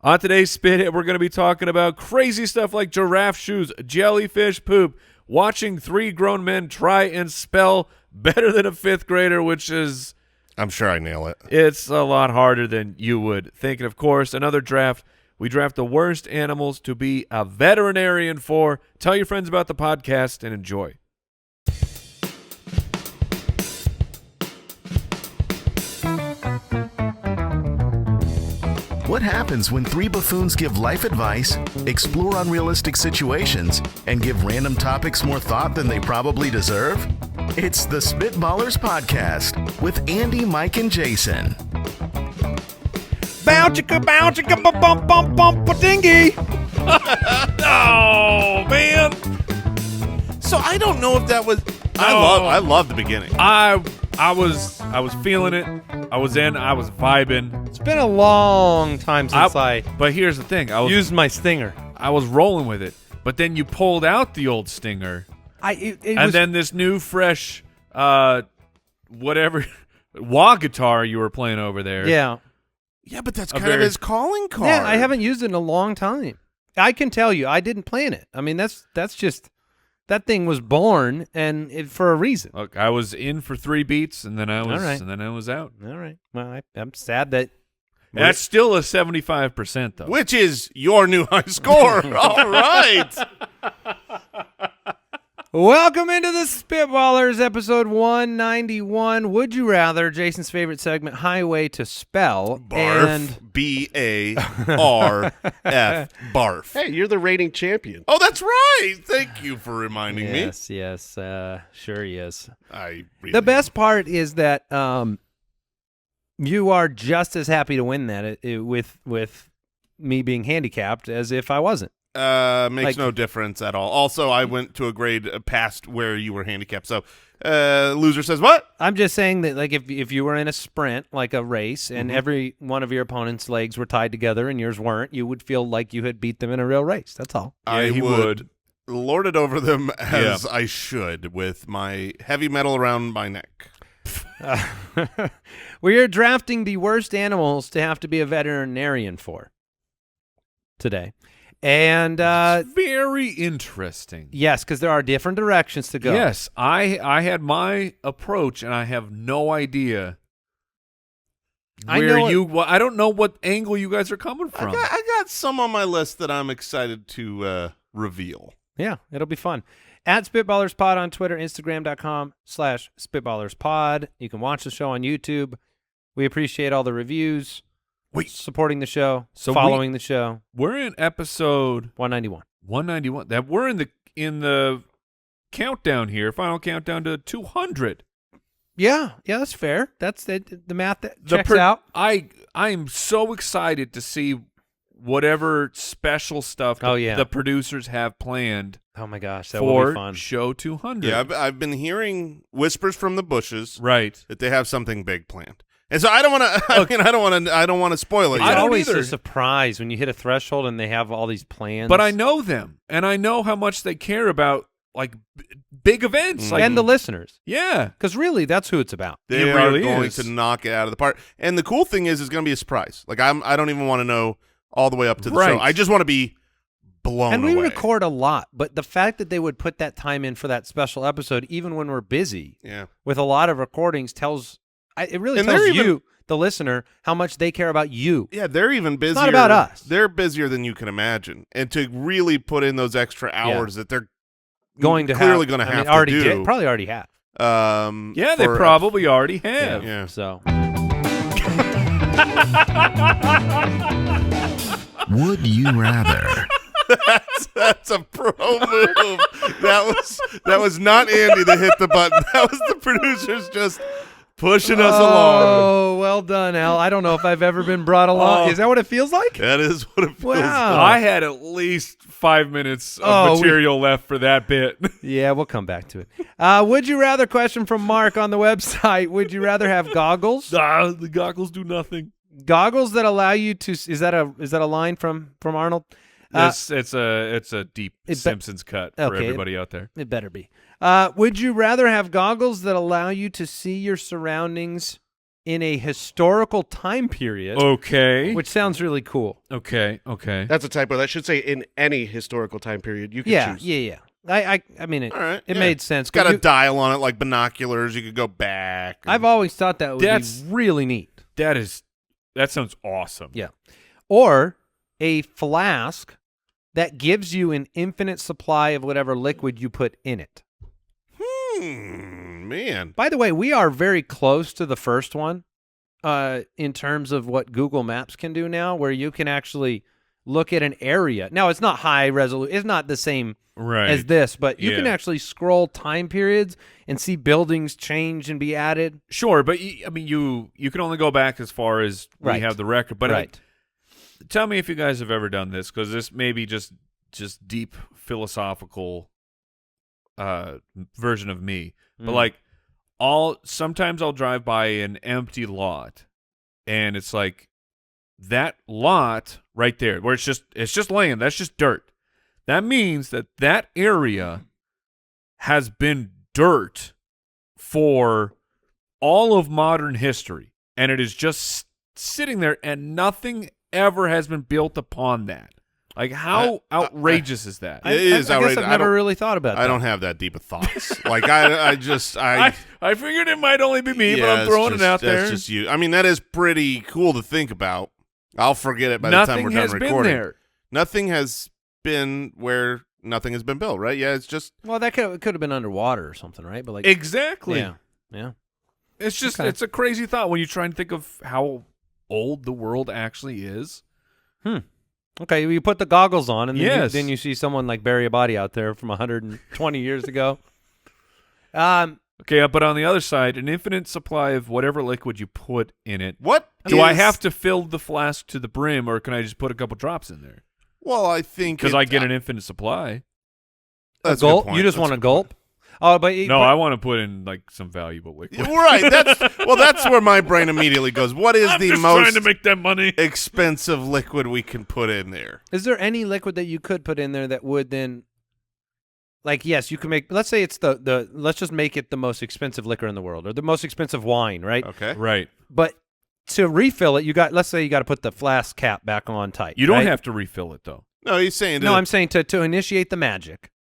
On today's Spit Hit, we're going to be talking about crazy stuff like giraffe shoes, jellyfish poop, watching 3 grown men try and spell better than a 5th grader, which is... I'm sure I nail it. It's a lot harder than you would think. And, of course, another draft. We draft the worst animals to be a veterinarian for. Tell your friends about the podcast and enjoy. What happens when 3 buffoons give life advice, explore unrealistic situations, and give random topics more thought than they probably deserve? It's the Spitballers Podcast with Andy, Mike, and Jason. Bow chicka bow chicka bump bump bump bump dingy. Oh, man. So I don't know if that was... I love the beginning. I was feeling it. I was vibing. It's been a long time since I But here's the thing. I was used my stinger. I was rolling with it. But then you pulled out the old stinger. Then this new, fresh, whatever, wah guitar you were playing over there. Yeah. Yeah, but that's kind of his calling card. Yeah, I haven't used it in a long time. I can tell you, I didn't plan it. I mean, that's just, that thing was born for a reason. Look, I was in for 3 beats, and then I was, right. and then I was out. All right. Well, I'm sad that. That's still a 75%, though. Which is your new high score. All right. Welcome into the Spitballers, episode 191. Would you rather? Jason's favorite segment, Highway to Spell. Barf. And B-A-R-F. Barf. Hey, you're the reigning champion. Oh, that's right. Thank you for reminding me. Yes, sure he is. The best part is that you are just as happy to win that with me being handicapped as if I wasn't. Makes no difference at all. Also, I went to a grade past where you were handicapped. So, loser says what? I'm just saying that, like, if you were in a sprint, like a race, and every one of your opponent's legs were tied together and yours weren't, you would feel like you had beat them in a real race. That's all. I would lord it over them as I should with my heavy metal around my neck. We are drafting the worst animals to have to be a veterinarian for today. And very interesting. Yes, because there are different directions to go. Yes, I had my approach, and I have no idea I don't know what angle you guys are coming from. I got some on my list that I'm excited to reveal. Yeah, it'll be fun. At SpitballersPod on Twitter, Instagram.com/SpitballersPod. You can watch the show on YouTube. We appreciate all the reviews. Supporting the show, following the show. We're in episode 191. 191. That we're in the countdown here, final countdown to 200. Yeah, that's fair. That's the math that checks out. I am so excited to see whatever special stuff the producers have planned. Oh my gosh, that will be fun. Show 200. Yeah, I've been hearing whispers from the bushes, right, that they have something big planned. And so I don't want to. I don't want to spoil it. It's always a surprise when you hit a threshold and they have all these plans. But I know them, and I know how much they care about like big events, and the listeners. Yeah, because really, that's who it's about. They are going to knock it out of the park. And the cool thing is, it's going to be a surprise. Like I don't even want to know all the way up to the show. I just want to be blown away. And we away. record a lot, but the fact that they would put that time in for that special episode, even when we're busy, with a lot of recordings, tells. It really tells you, the listener, how much they care about you. Yeah, they're even busier. It's not about us. They're busier than you can imagine. And to really put in those extra hours that they're clearly going to have to do. Probably already have. They probably already have. Yeah. So. Would you rather? That's a pro move. That was not Andy that hit the button. That was the producers just pushing us along. Oh, well done, Al. I don't know if I've ever been brought along. Is that what it feels like? That is what it feels like. I had at least 5 minutes of material left for that bit. Yeah, we'll come back to it. Would you rather question from Mark on the website? Would you rather have goggles? The goggles do nothing. Goggles that allow you to is that a line from Arnold? It's a deep Simpsons cut for everybody out there. It better be. Would you rather have goggles that allow you to see your surroundings in a historical time period. Okay. Which sounds really cool. Okay. That's a typo. That should say in any historical time period. You can choose. Yeah. I mean, it made sense. It's got a dial on it like binoculars. You could go back. I've always thought that would be really neat. That sounds awesome. Yeah. Or a flask that gives you an infinite supply of whatever liquid you put in it. Man. By the way, we are very close to the first one in terms of what Google Maps can do now, where you can actually look at an area. Now, it's not high resolution. It's not the same as this, but you can actually scroll time periods and see buildings change and be added. Sure, but I mean, you can only go back as far as we have the record. But tell me if you guys have ever done this, because this may be just deep philosophical version of me. But like, sometimes I'll drive by an empty lot, and it's like that lot right there where it's just land. That's just dirt. That means that area has been dirt for all of modern history, and it is just sitting there, and nothing ever has been built upon that. Like, how outrageous is that? It is outrageous. I guess I've never really thought about that. I don't have that deep of thoughts. Like, I figured it might only be me, but I'm throwing it out there. That's just you. I mean, that is pretty cool to think about. I'll forget it by the time we're done recording. Nothing has been there. Nothing has been where nothing has been built, right? Yeah, it's just... Well, that could have been underwater or something, right? But like exactly. Yeah. It's just it's a crazy thought when you try and think of how old the world actually is. Okay, you put the goggles on, and then you see someone like bury a body out there from 120 years ago. Okay, but on the other side, an infinite supply of whatever liquid you put in it. Do I have to fill the flask to the brim, or can I just put a couple drops in there? Well, I think... Because I get an infinite supply. That's a gulp? a good point. You just want a gulp? Oh, but I want to put in like some valuable liquid. Right. That's where my brain immediately goes. What is the most trying to make that money expensive liquid we can put in there? Is there any liquid that you could put in there that would then, like, yes, you can make? Let's say it's let's just make it the most expensive liquor in the world, or the most expensive wine, right? Okay. Right. But to refill it, let's say you got to put the flask cap back on tight. You don't have to refill it though. No, he's saying. No, I'm saying to initiate the magic.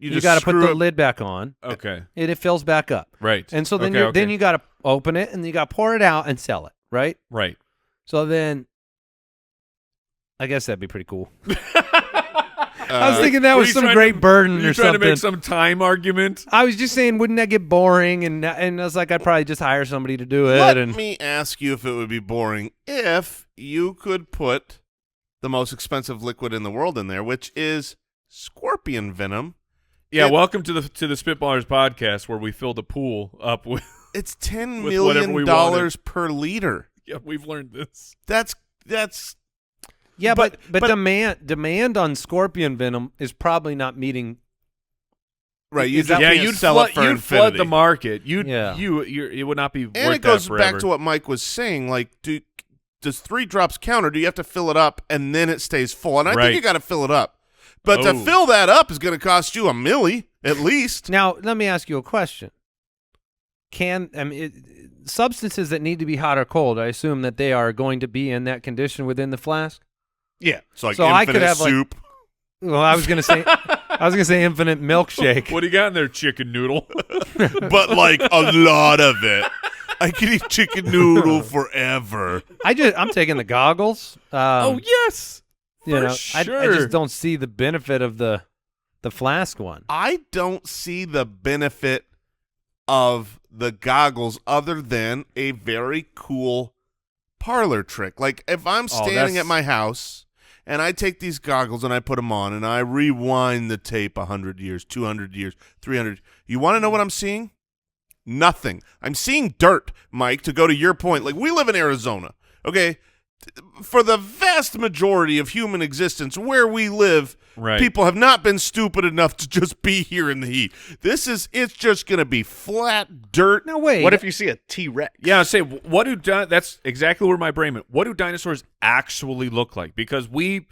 You got to put the lid back on. Okay. And it fills back up. Right. And so then then you got to open it, and you got to pour it out and sell it, right? Right. So then I guess that'd be pretty cool. I was thinking that was some great burden or something. You're trying to make some time argument? I was just saying, wouldn't that get boring? And I was like, I'd probably just hire somebody to do it. Let me ask you if it would be boring if you could put the most expensive liquid in the world in there, which is scorpion venom. Yeah, welcome to the Spitballers podcast, where we fill the pool up with. It's $10 million per liter. Yeah, we've learned this. That's. Yeah, but demand on scorpion venom is probably not meeting. Right, you'd flood the market. It would not be. And worth it goes that forever. back to what Mike was saying. Like, does 3 drops count, or do you have to fill it up and then it stays full? And I think you got to fill it up. But to fill that up is going to cost you $1 million at least. Now, let me ask you a question. Substances that need to be hot or cold, I assume that they are going to be in that condition within the flask? Yeah. So infinite I could have soup. I was going to say infinite milkshake. What do you got in there, chicken noodle? But like a lot of it. I could eat chicken noodle forever. I'm taking the goggles. Yes. Sure. I just don't see the benefit of the flask one. I don't see the benefit of the goggles other than a very cool parlor trick. Like if I'm standing at my house and I take these goggles and I put them on and I rewind the tape 100 years, 200 years, 300. You want to know what I'm seeing? Nothing. I'm seeing dirt, Mike, to go to your point. Like we live in Arizona, okay? For the vast majority of human existence, where we live, people have not been stupid enough to just be here in the heat. It's just going to be flat dirt. No way. What if you see a T-Rex? Yeah, that's exactly where my brain went. What do dinosaurs actually look like? Because we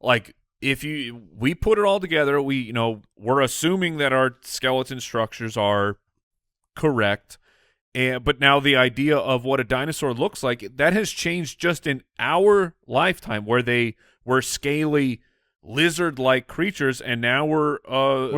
put it all together, we're assuming that our skeleton structures are correct. But now the idea of what a dinosaur looks like, that has changed just in our lifetime, where they were scaly lizard-like creatures, and now we're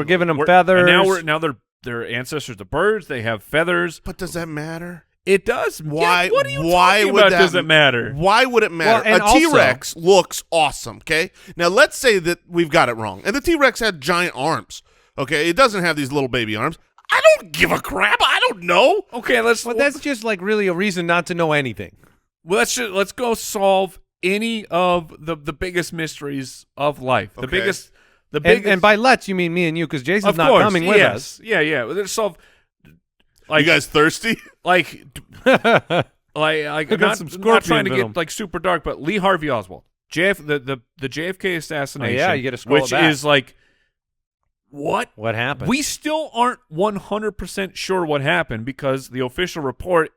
giving them feathers. And now they're ancestors of birds. They have feathers. But does that matter? It does. Why? Yeah, what are you why talking would about? that, Does it matter? Why would it matter? Well, and a T-Rex looks awesome. Okay, now let's say that we've got it wrong, and the T-Rex had giant arms. Okay, it doesn't have these little baby arms. I don't give a crap. I don't know. Okay, But that's just like really a reason not to know anything. Well, let's go solve any of the biggest mysteries of life. The Okay. biggest. And by let's, you mean me and you, because Jason's Of not course, coming with us. Yeah. Let's solve. You guys thirsty? Like, I'm got not, some I'm not scorpion trying to venom. get like super dark, but Lee Harvey Oswald, the JFK assassination. Oh, yeah, you gotta scroll which it back. is like, what happened? We still aren't 100% sure what happened, because the official report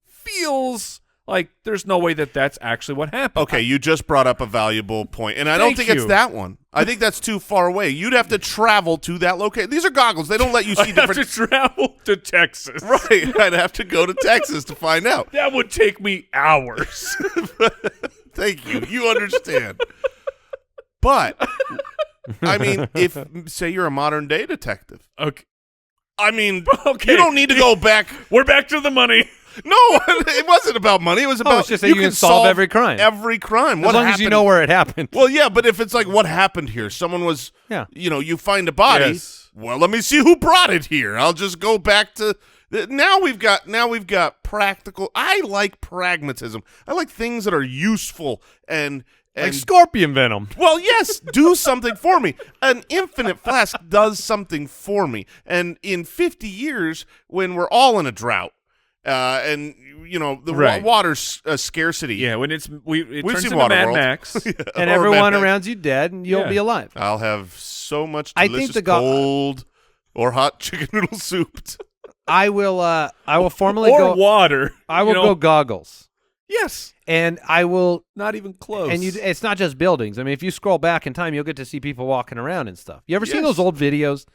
feels like there's no way that that's actually what happened. Okay, you just brought up a valuable point, and I don't Thank think it's you. that one. I think that's too far away. You'd have to travel to that location. These are goggles. They don't let you I see have different. to travel to Texas. Right, I'd have to go to Texas to find out. That would take me hours. Thank you. You understand. But, I mean, if, say you're a modern-day detective. Okay. I mean, Okay. you don't need to go back. We're back to the money. No, it wasn't about money. It was about it's just that you can solve every crime. Every crime. As long as you know where it happened. Well, yeah, but if it's like what happened here, someone was, Yeah. You find a body. Yes. Well, let me see who brought it here. I'll just go back to now we've got practical. I like pragmatism. I like things that are useful and like scorpion venom. well, yes, do something for me. An infinite flask does something for me. And in 50 years, when we're all in a drought, and the Right. water's scarcity. Yeah, when it We've turns seen into Mad Waterworld. Max. And Or everyone Mad Max. around you dead, and you'll Yeah. be alive. I'll have so much I delicious think cold or hot chicken noodle soup. I will formally or go. water. I will go goggles, Yes. and I will. Not even close. And it's not just buildings. I mean, if you scroll back in time, you'll get to see people walking around and stuff. You ever seen Yes. those old videos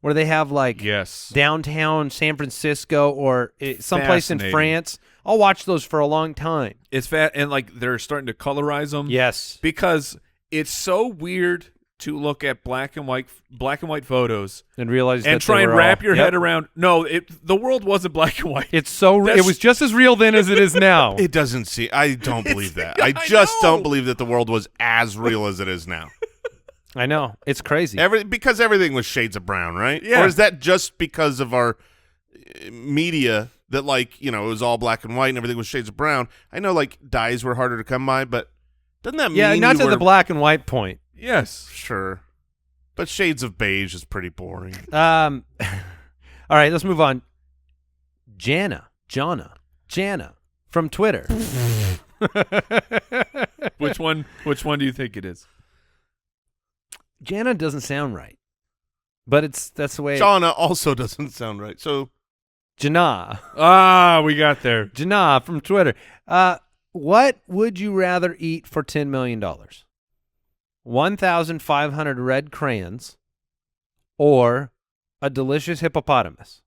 where they have like Yes. downtown San Francisco or someplace in Fascinating. France? I'll watch those for a long time. It's fat, and like they're starting to colorize them. Yes. Because it's so weird to look at black and white photos And realize and that try they and were wrap all- your Yep. head around. No, the world wasn't black and white. It's so That's- it was just as real then as it is now. It doesn't see. I don't believe that. I I just know. don't believe that the world was as real as it is now. I know. It's crazy. Because everything was shades of brown, right? Yeah. Or is that just because of our media that it was all black and white and everything was shades of brown? I know dyes were harder to come by, but doesn't that yeah, mean not you to the were- black and white point. Yes. Sure. But shades of beige is pretty boring. All right, let's move on. Jana from Twitter. Which one do you think it is? Jana doesn't sound right, but that's the way. Shauna also doesn't sound right. So Jana We got there. from Twitter. What would you rather eat for $10 million? 1,500 red crayons or a delicious hippopotamus?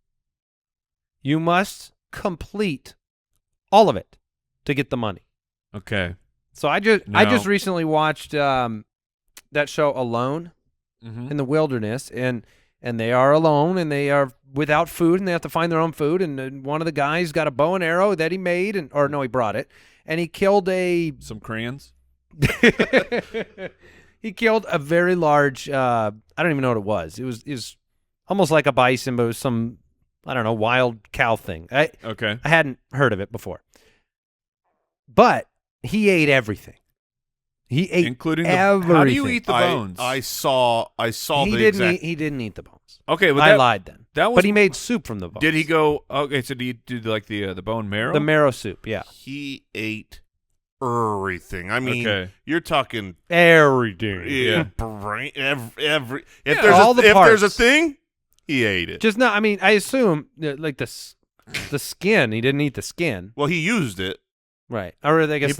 You must complete all of it to get the money. Okay. So I just No. recently watched that show Alone Mm-hmm. in the Wilderness, and they are alone and they are without food and they have to find their own food. And one of the guys got a bow and arrow that he made, he brought it, and he killed Some crayons. he killed a very large. I don't even know what it was. It was almost like a bison, but it was some wild cow thing. Okay. I hadn't heard of it before, but he ate everything. He ate Including everything. how do you eat the bones? I saw He the didn't exact. he didn't eat the bones. Okay, but I lied then. that was- but he made soup from the bones. Did he go? Okay, so did he do like the bone marrow? The marrow soup, yeah. He ate everything. I mean, Okay. you're talking Everything. Yeah. brain, every if Yeah, there's all a, the if there's a parts. thing, he ate it. Just not. I mean, I assume like the skin. He didn't eat the skin, Well, he used it. right? Or I guess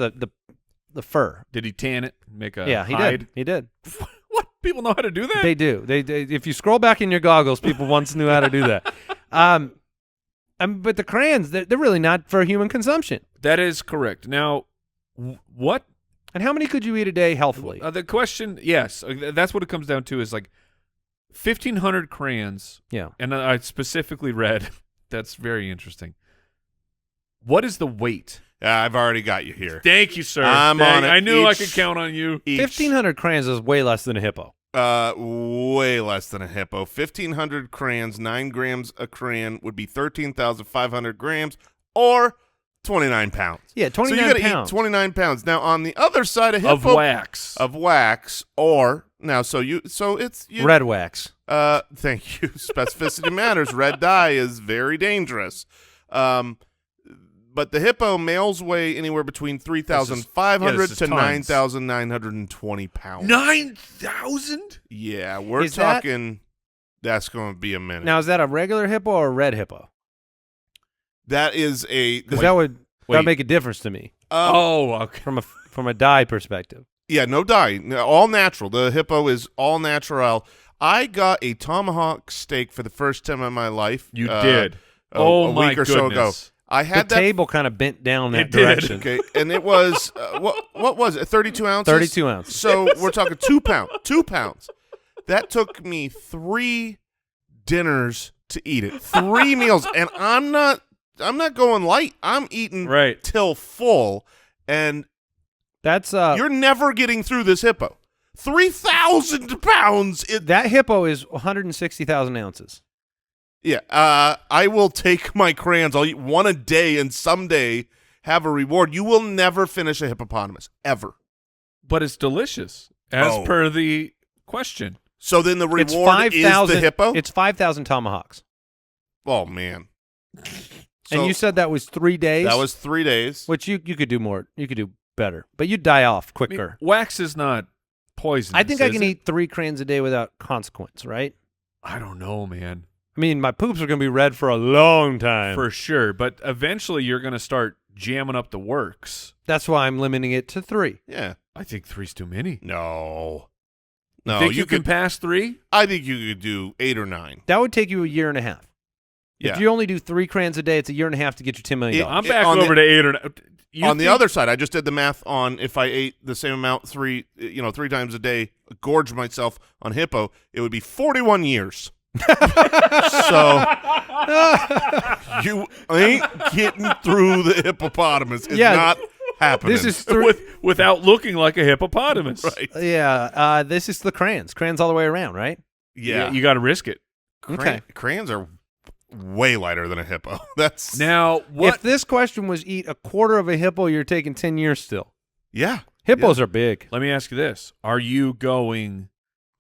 the fur. Did he tan it? Make a Yeah, he hide? did. He did. What? People know how to do that? They do. They if you scroll back in your goggles, people once knew how to do that. I But the crayons, they're really not for human consumption. That is correct. Now, what? And how many could you eat a day healthily? The question, yes, that's what it comes down to is like 1,500 crayons. Yeah. And I specifically read, that's very interesting. What is the weight? I've already got you here. Thank you, sir. I'm on it. I knew I could count on you. 1,500 crayons is way less than a hippo. Way less than a hippo. 1,500 crayons, 9 grams a crayon would be 13,500 grams or 29 pounds. Yeah, 29 so you gotta pounds. eat 29 pounds. Now on the other side of hippo Of wax. or now so it's Red wax. Thank you. Specificity matters. Red dye is very dangerous. But the hippo males weigh anywhere between 3,500 to 9,920 pounds. 9,000? Yeah, we're Is that- talking. That's going to be a minute. Now, is that a regular hippo or a red hippo? That is a Because that would make a difference to me Okay. from a dye perspective. Yeah, no dye, all natural. The hippo is all natural. I got a tomahawk steak for the first time in my life. You did. A My week or so ago. goodness. I had The that. table kind of bent down that It did. direction. Okay, and it was what was it? 32 ounces. 32 ounces. So we're talking 2 pounds. 2 pounds. That took me 3 dinners to eat it. 3 meals, and I'm not going light. I'm eating till full, and That's you're never getting through this hippo. 3,000 pounds. that hippo is 160,000 ounces. Yeah, I will take my crayons. I'll eat 1 a day and someday have a reward. You will never finish a hippopotamus, ever. But it's delicious, as per the question. So then the It's reward 5,000. is the hippo? It's 5,000 tomahawks. Oh, man. And you said that was 3 days? That was 3 days. Which you could do more. You could do better. But you'd die off quicker. Wax is not poisonous. I think I is can it? eat 3 crayons a day without consequence, right? I don't know, man. I mean, my poops are going to be red for a long time. For sure. But eventually you're going to start jamming up the works. That's why I'm limiting it to 3. Yeah. I think 3's too many. No. You No, think you can could pass 3? I think you could do 8 or 9. That would take you a year and a half. Yeah. If you only do 3 crayons a day, it's a year and a half to get you $10 million. I'm back over to 8 or 9. On the other side, I just did the math on if I ate the same amount 3 times a day, gorged myself on hippo, it would be 41 years. So you ain't getting through the hippopotamus. It's not happening. This is without looking like a hippopotamus. right. Yeah, this is the crayons. Crayons all the way around, right? Yeah. You got to risk it. Okay. Crayons are way lighter than a hippo. That's Now, what? If this question was eat a quarter of a hippo, you're taking 10 years still. yeah. Hippos are big. Let me ask you this. Are you going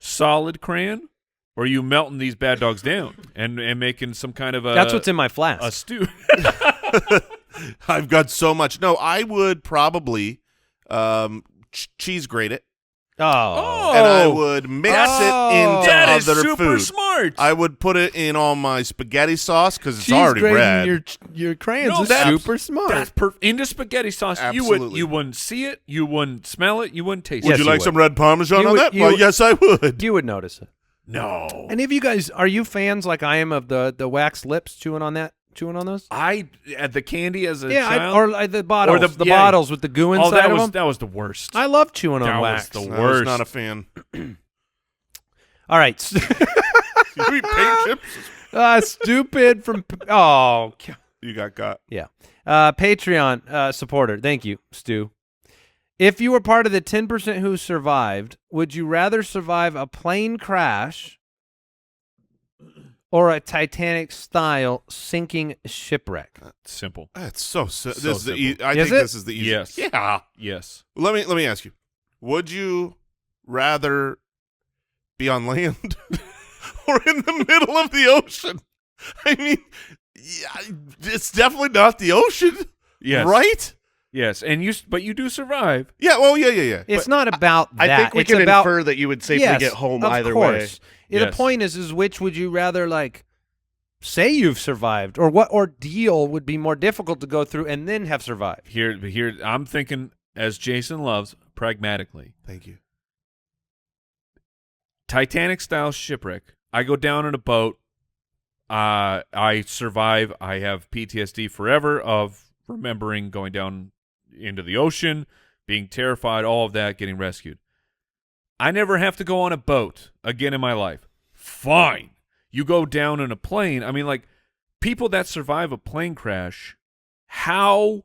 solid crayon? Or are you melting these bad dogs down and making some kind of a... That's what's in my flask. A stew. I've got so much. No, I would probably cheese grate it. Oh. And I would mix it into That is other super food. smart. I would put it in all my spaghetti sauce because it's Cheese already grating red. your crayons No, is that's- super smart. That's into spaghetti sauce. Absolutely. You wouldn't see it. You wouldn't smell it. You wouldn't taste Would it. you you like would. some red Parmesan You on would- that? you Well, would- yes, I would. You would notice it. No. Any of you guys, are you fans like I am of the wax lips chewing on those? I had the candy as a Yeah, child. or the bottles. Or the yeah. bottles with the goo inside that of was them. that was the worst. I love chewing on That was wax. the I was worst. not a fan. All right. You eat paint chips? Stupid from... Oh, You got. yeah. Patreon supporter. Thank you, Stu. If you were part of the 10% who survived, would you rather survive a plane crash or a Titanic-style sinking shipwreck? Simple. That's so simple. So This is the simple. I Is think it? this is the easiest. Yes. Yeah. Yes. Let me ask you. Would you rather be on land or in the middle of the ocean? I mean, yeah, it's definitely not the ocean. Yes. Right? Yes. And but you do survive. Yeah, well, yeah. It's not about that. I think we it's can about, infer that you would safely yes, get home of either course. way. Yeah, Yes. the point is which would you rather say you've survived, or what ordeal would be more difficult to go through and then have survived? Here I'm thinking, as Jason loves, pragmatically. Thank you. Titanic style shipwreck. I go down in a boat. I survive. I have PTSD forever of remembering going down into the ocean, being terrified, all of that, getting rescued. I never have to go on a boat again in my life. Fine. You go down in a plane. I mean, like, people that survive a plane crash, how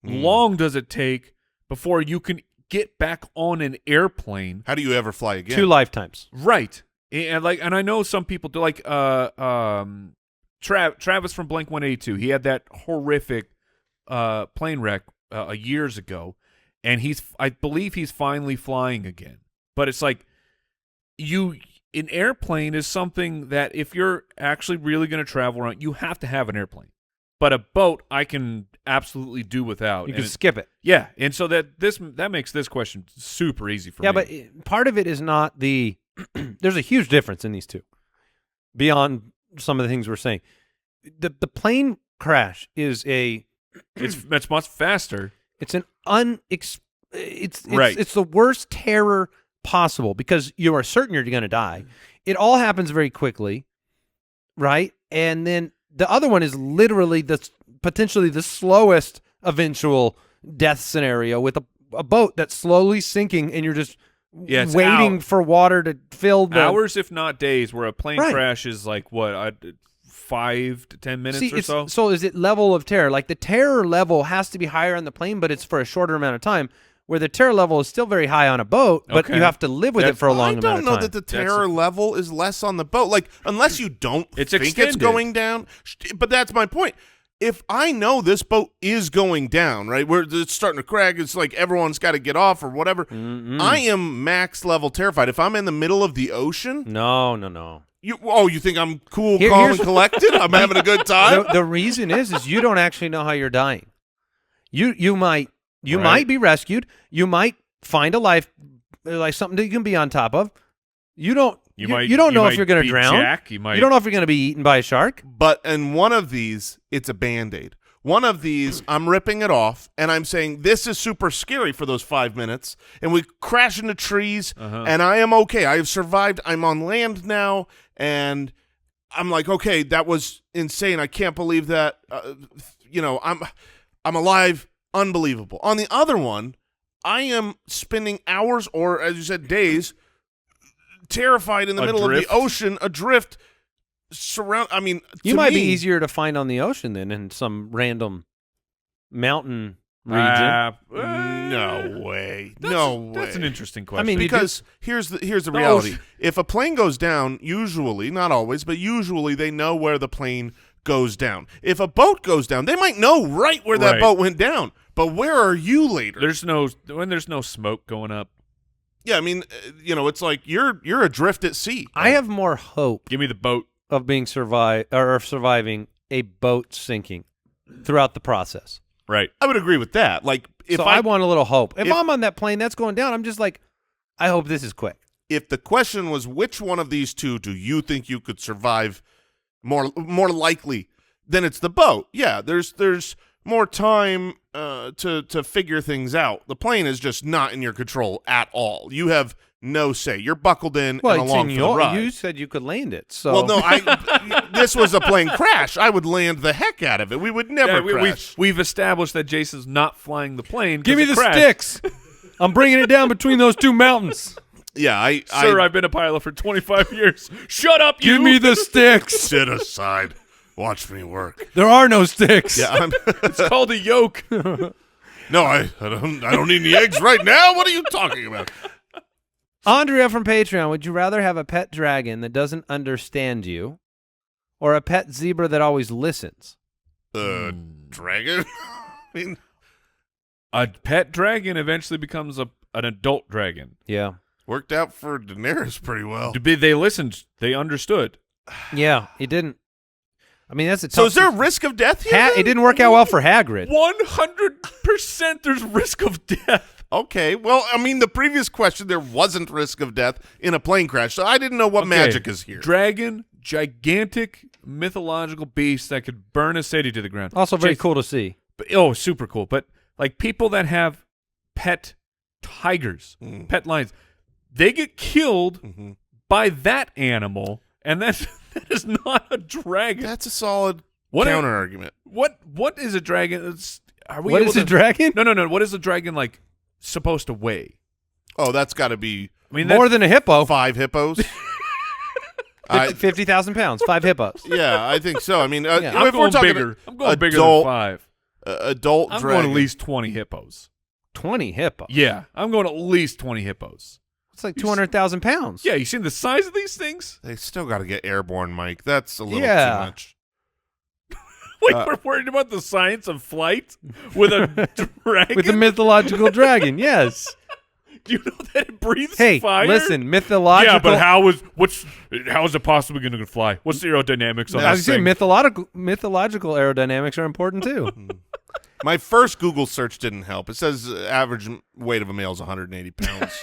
long does it take before you can get back on an airplane? How do you ever fly again? 2 lifetimes. Right. And I know some people do, like Travis from Blink-182. He had that horrific plane wreck years ago, and I believe he's finally flying again. But it's like an airplane is something that if you're actually really going to travel around, you have to have an airplane. But a boat, I can absolutely do without. You can skip it. Yeah, and so that makes this question super easy for me. Yeah, but part of it is not the – there's a huge difference in these two beyond some of the things we're saying. The plane crash is it's much faster. It's an it's right. It's the worst terror possible because you are certain you're going to die. It all happens very quickly, right? And then the other one is literally potentially the slowest eventual death scenario with a boat that's slowly sinking and you're just waiting for water to fill the hours, if not days, where a plane crash is like what 5 to 10 minutes or so. So is it level of terror? Like the terror level has to be higher on the plane, but it's for a shorter amount of time. Where the terror level is still very high on a boat, but you have to live with it for a long amount of time. I don't know that the terror level is less on the boat. Like, unless you don't think it's going down. But that's my point. If I know this boat is going down, right, where it's starting to crack, it's like everyone's got to get off or whatever, I am max level terrified. If I'm in the middle of the ocean. No. You think I'm cool, calm, and collected? I'm having a good time? The reason is you don't actually know how you're dying. You might be rescued. You might find a life, like something that you can be on top of. You don't know if you're going to drown. You don't know if you're going to be eaten by a shark. But in one of these, it's a Band-Aid. One of these, I'm ripping it off, and I'm saying, this is super scary for those 5 minutes. And we crash into trees, and I am okay. I have survived. I'm on land now, and I'm like, okay, that was insane. I can't believe that. I'm alive. Unbelievable. On the other one, I am spending hours or, as you said, days terrified in the middle of the ocean, adrift. You might be easier to find on the ocean than in some random mountain region. No way. No way. That's an interesting question. I mean, because here's the reality. If a plane goes down, usually, not always, but usually they know where the plane goes down. If a boat goes down, they might know right where that boat went down. But where are you later? There's no smoke going up. Yeah, I mean, it's like you're adrift at sea. I have more hope. Give me the boat of being surviving a boat sinking throughout the process. Right. I would agree with that. Like, I want a little hope. If I'm on that plane that's going down, I'm just like, I hope this is quick. If the question was which one of these two do you think you could survive more likely, then it's the boat. Yeah, there's more time to figure things out. The plane is just not in your control at all. You have no say. You're buckled in and along for the ride. You said you could land it. So well, no, this was a plane crash. I would land the heck out of it. We would never crash. We've established that Jason's not flying the plane. Give me the sticks. I'm bringing it down between those two mountains. Yeah, I've been a pilot for 25 years. Shut up, you. Give me the sticks. Sit aside. Watch me work. There are no sticks. Yeah, it's called a yoke. No, I don't need any eggs right now. What are you talking about? Andrea from Patreon, would you rather have a pet dragon that doesn't understand you or a pet zebra that always listens? Dragon? I mean, a pet dragon eventually becomes an adult dragon. Yeah. Worked out for Daenerys pretty well. They listened. They understood. Yeah, it didn't. I mean, that's a tough. So is there a risk of death here? It didn't work out well for Hagrid. 100% there's risk of death. Okay. Well, I mean, the previous question, there wasn't risk of death in a plane crash, so I didn't know what magic is here. Dragon, gigantic mythological beast that could burn a city to the ground. Also very cool to see. But, super cool. But like people that have pet tigers, pet lions, they get killed by that animal, and That is not a dragon. That's a solid What counter argument. What is a dragon? Are we What able is a dragon? No. What is a dragon like supposed to weigh? Oh, that's got to be I mean, More than a hippo. 5 hippos. 50,000 pounds. 5 hippos. Yeah, I think so. I mean, Yeah. I'm if we're going talking bigger. I'm going bigger adult, than 5. Adult I'm dragon. going at least 20 hippos. 20 hippos. Yeah, I'm going at least 20 hippos. It's like 200,000 pounds. Yeah, you seen the size of these things? They still got to get airborne, Mike. That's a little too much. Wait, we're worried about the science of flight with a dragon? With a mythological dragon, yes. Do you know that it breathes Hey, fire? listen, mythological. Yeah, but how is it possibly going to fly? What's the aerodynamics on I this was saying thing? mythological aerodynamics are important too. My first Google search didn't help. It says average weight of a male is 180 pounds.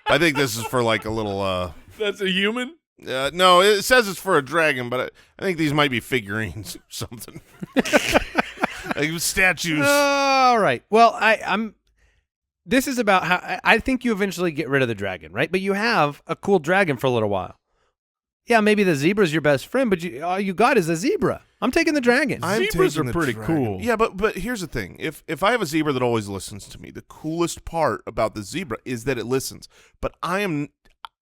I think this is for like a little. That's a human? No, it says it's for a dragon, but I think these might be figurines or something. Like statues. All right. Well, I'm. This is about how I think you eventually get rid of the dragon, right? But you have a cool dragon for a little while. Yeah, maybe the zebra's your best friend, but all you got is a zebra. I'm taking the dragon. Zebras taking are the pretty dragon. cool. Yeah, but here's the thing. If I have a zebra that always listens to me, the coolest part about the zebra is that it listens. But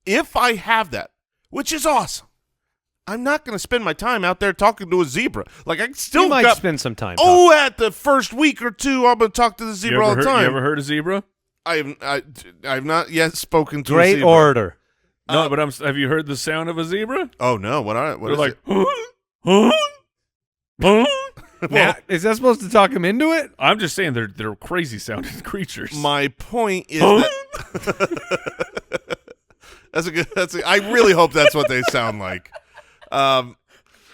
if I have that, which is awesome, I'm not going to spend my time out there talking to a zebra. Like I still you might got, spend some time. at the first week or two, I'm going to talk to the zebra all the time. You ever heard of zebra? I've not yet spoken to a Great zebra. orator. No, but have you heard the sound of a zebra? Oh no! What They're is like, it? Now, is that supposed to talk him into it? I'm just saying they're crazy sounding creatures. My point is that I really hope that's what they sound like.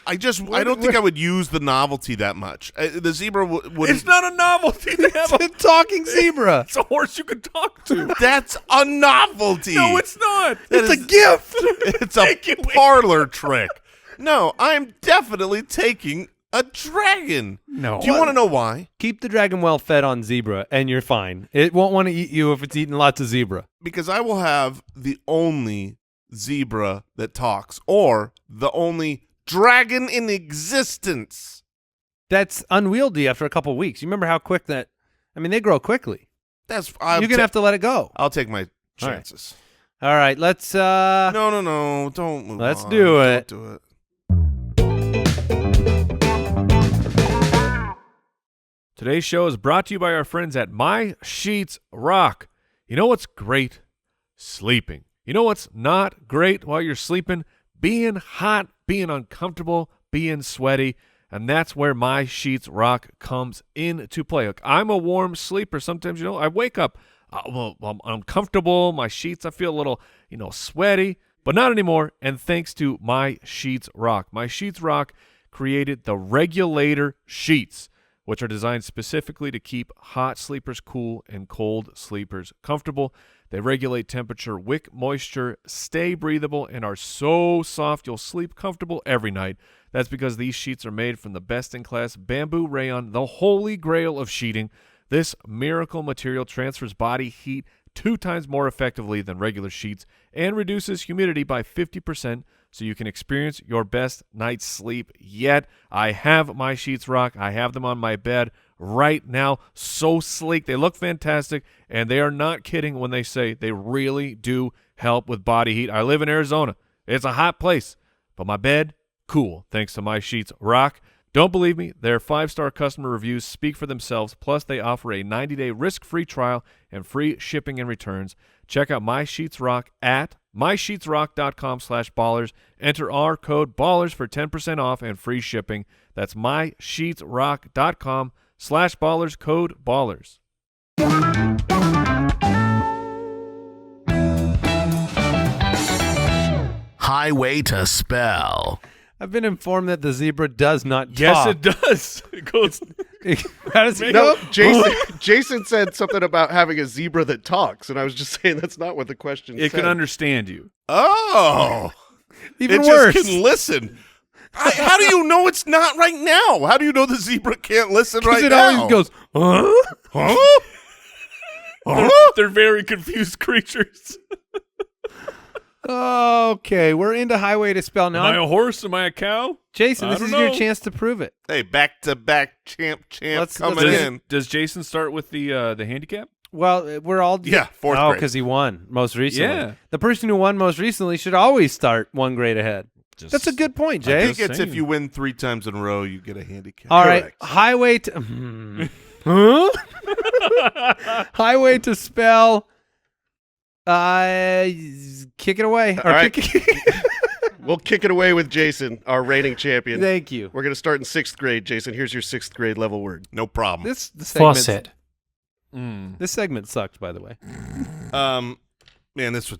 I don't think I would use the novelty that much. The zebra would. It's not a novelty. They have It's a talking zebra. It's a horse you can talk to. That's a novelty. No, it's not. It's a gift. It's a parlor trick. No, I'm definitely taking a dragon. No. Do you want to know why? Keep the dragon well fed on zebra, and you're fine. It won't want to eat you if it's eating lots of zebra. Because I will have the only zebra that talks, or the only dragon in existence. That's unwieldy after a couple of weeks. You remember how quick that? I mean, they grow quickly. You're gonna have to let it go. I'll take my chances. All right, let's. No, don't move. Let's on. do it. Don't do it. Today's show is brought to you by our friends at My Sheets Rock. You know what's great? Sleeping. You know what's not great while you're sleeping? Being hot, being uncomfortable, being sweaty. And that's where My Sheets Rock comes into play. Look, I'm a warm sleeper. Sometimes, I wake up, I'm uncomfortable. My sheets, I feel a little, sweaty, but not anymore. And thanks to My Sheets Rock. My Sheets Rock created the Regulator Sheets, which are designed specifically to keep hot sleepers cool and cold sleepers comfortable. They regulate temperature, wick moisture, stay breathable, and are so soft you'll sleep comfortable every night. That's because these sheets are made from the best-in-class bamboo rayon, the holy grail of sheeting. This miracle material transfers body heat 2 times more effectively than regular sheets and reduces humidity by 50%, so you can experience your best night's sleep yet. I have My Sheets Rock. I have them on my bed right now. So sleek. They look fantastic, and they are not kidding when they say they really do help with body heat. I live in Arizona. It's a hot place, but my bed, cool, thanks to My Sheets Rock. Don't believe me? Their 5-star customer reviews speak for themselves, plus they offer a 90-day risk-free trial and free shipping and returns. Check out My Sheets Rock at mysheetsrock.com/ballers. Enter our code BALLERS for 10% off and free shipping. That's mysheetsrock.com/ballers, code BALLERS. Highway to Spell. I've been informed that the zebra does not talk. Yes, it does. It goes. How does it No, go? Jason said something about having a zebra that talks, and I was just saying that's not what the question It said. can understand you. Oh, Even it worse. just can listen. How do you know it's not right now? How do you know the zebra can't listen right it now? always goes, huh? Huh? They're very confused creatures. Okay, we're into highway to spell Am I now. a horse? Am I a cow? Jason, I this don't is your know. chance to prove it. Hey, back-to-back champ Let's coming get- in. Does Jason start with the handicap? Well, we're all Yeah, fourth Oh, grade. because he won most recently. Yeah. The person who won most recently should always start one grade ahead. Just- That's a good point, I Jay. think it's if saying. you win 3 times in a row, you get a handicap. All right, Correct. highway to huh? Highway to spell. Kick it away. All right. Kick We'll kick it away with Jason, our reigning champion. Thank you. We're going to start in 6th grade, Jason. Here's your 6th grade level word. No problem. This segment. Faucet. This segment sucked, by the way. Man, this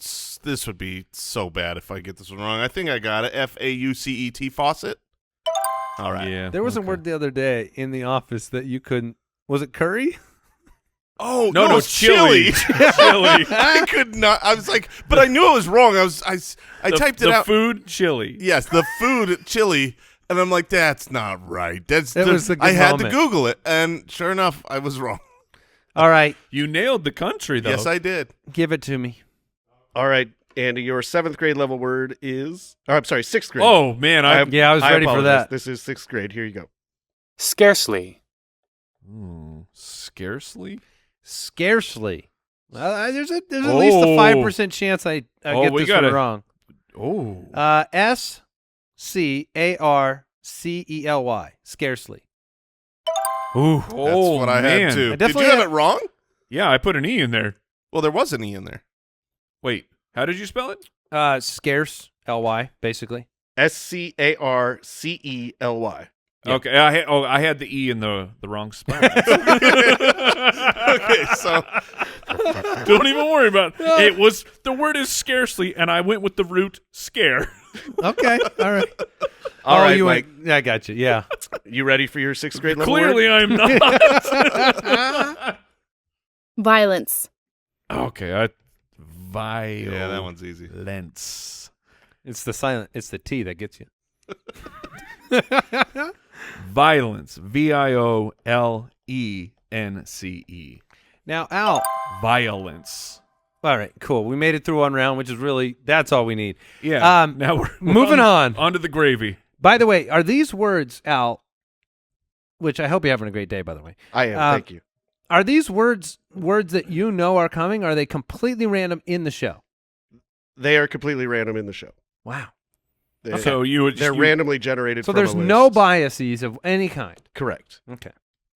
would be so bad if I get this one wrong. I think I got it. F-A-U-C-E-T, faucet. All right. Yeah. There was a okay. word the other day in the office that you couldn't. Was it curry? Oh No, it's chili. Chili. I could not. I was like, but I knew it was wrong. I typed it the out. food chili. Yes, the food chili, and I'm like, that's not right. It was a good I had moment. to Google it, and sure enough, I was wrong. All right, You nailed the country though. Yes, I did. give it to me. All right, Andy, your 7th grade level word is... Oh, I'm sorry, 6th grade. Oh man, I Yeah, I was ready for apologize. that. This is 6th grade. Here you go. Scarcely. Scarcely. Scarcely. There's at least a 5% chance I get we this gotta- one wrong. Oh. S-C-A-R-C-E-L-Y. Scarcely. Ooh. That's what I man. had too. I Did definitely you have had- it wrong? Yeah, I put an E in there. Well, there was an E in there. Wait, how did you spell it? Scarce, L-Y, basically. S-C-A-R-C-E-L-Y. Yeah. Okay, I had the E in the wrong spot. Okay, so Don't even worry about it. It was the word is scarcely, and I went with the root scare. Okay, all right. All right, you Mike. went, I got you, yeah. You ready for your 6th grade level Clearly, word? I'm not. Violence. Okay, violence. yeah, that one's easy. It's the silent, it's the T that gets you. Violence. V-I-O-L-E-N-C-E. Now, Al. Violence. All right, cool. We made it through one round, which is really, that's all we need. Yeah. Um, now we're moving on. to the gravy. By the way, are these words, Al, which I hope you're having a great day, by the way. I am, thank you. Are these words that you know are coming? Or are they completely random in the show? They are completely random in the show. Wow. They- So They're randomly generated So from a there's list. no biases of any kind. Correct. Okay.